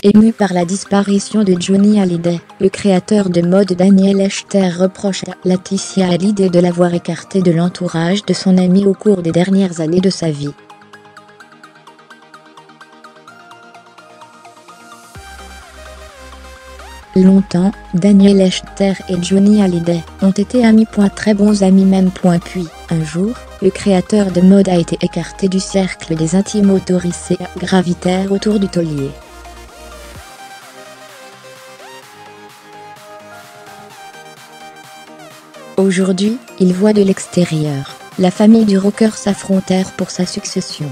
Ému par la disparition de Johnny Hallyday, le créateur de mode Daniel Echter reproche à Laetitia Hallyday de l'avoir écarté de l'entourage de son ami au cours des dernières années de sa vie. Longtemps, Daniel Echter et Johnny Hallyday ont été amis. Très bons amis même. Puis, un jour, le créateur de mode a été écarté du cercle des intimes autorisés gravitaires autour du taulier. Aujourd'hui, il voit de l'extérieur, la famille du rocker s'affronter pour sa succession.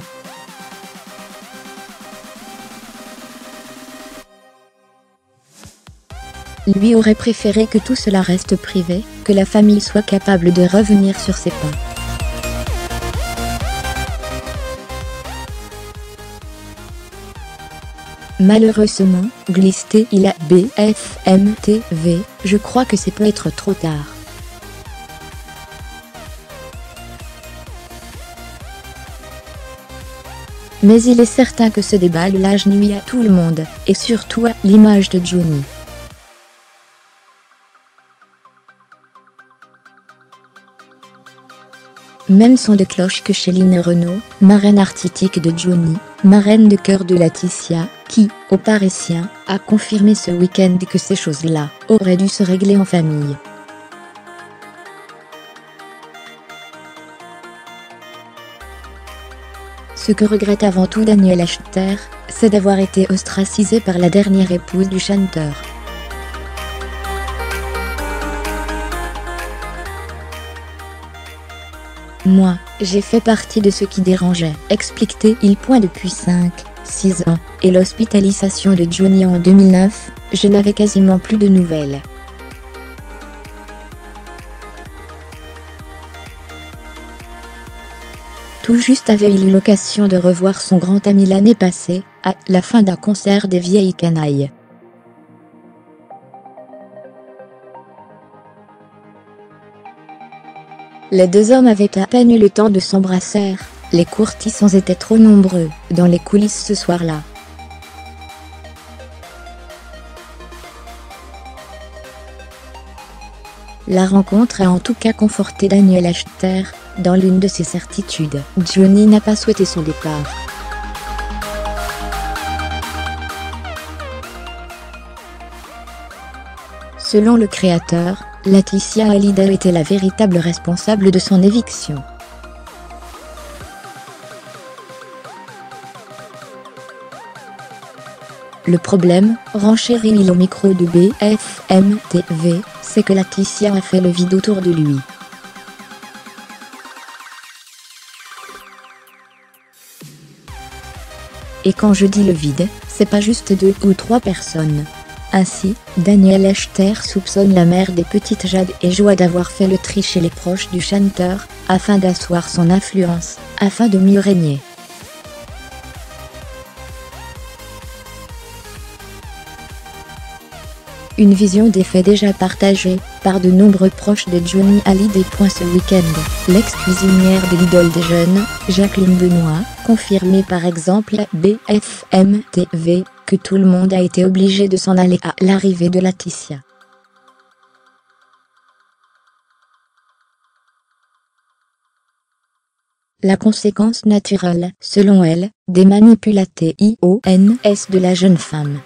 Lui aurait préféré que tout cela reste privé, que la famille soit capable de revenir sur ses pas. Malheureusement, glissait-il à BFM TV, je crois que c'est peut-être trop tard. Mais il est certain que ce déballage nuit à tout le monde, et surtout à l'image de Johnny. Même son de cloche que Chéline Renaud, marraine artistique de Johnny, marraine de cœur de Laetitia, qui, au Parisien, a confirmé ce week-end que ces choses-là auraient dû se régler en famille. Ce que regrette avant tout Daniel Echter, c'est d'avoir été ostracisé par la dernière épouse du chanteur. Moi, j'ai fait partie de ceux qui dérangeaient, expliquait-il. Depuis 5-6 ans, et l'hospitalisation de Johnny en 2009, je n'avais quasiment plus de nouvelles. Tout juste avait-il eu l'occasion de revoir son grand ami l'année passée, à la fin d'un concert des Vieilles Canailles. Les deux hommes avaient à peine eu le temps de s'embrasser, les courtisans étaient trop nombreux dans les coulisses ce soir-là. La rencontre a en tout cas conforté Daniel Echter dans l'une de ses certitudes. Johnny n'a pas souhaité son départ. Selon le créateur, Laetitia Hallyday était la véritable responsable de son éviction. Le problème, renchérit-il au micro de BFM TV, c'est que Laetitia a fait le vide autour de lui. Et quand je dis le vide, c'est pas juste 2 ou 3 personnes. Ainsi, Daniel Echter soupçonne la mère des petites Jade et Joie d'avoir fait le tri chez les proches du chanteur, afin d'asseoir son influence, afin de mieux régner. Une vision des faits déjà partagée par de nombreux proches de Johnny Hallyday. Ce week-end, l'ex-cuisinière de l'idole des jeunes, Jacqueline Benoît, confirmait par exemple à BFM TV que tout le monde a été obligé de s'en aller à l'arrivée de Laetitia. La conséquence naturelle, selon elle, des manipulations de la jeune femme.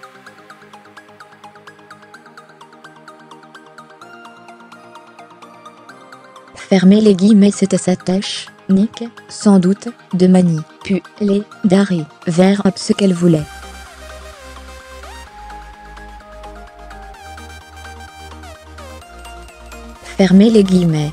Fermez les guillemets, c'était sa tâche, Nick, sans doute, de manipuler Dari vers ce qu'elle voulait. Fermez les guillemets.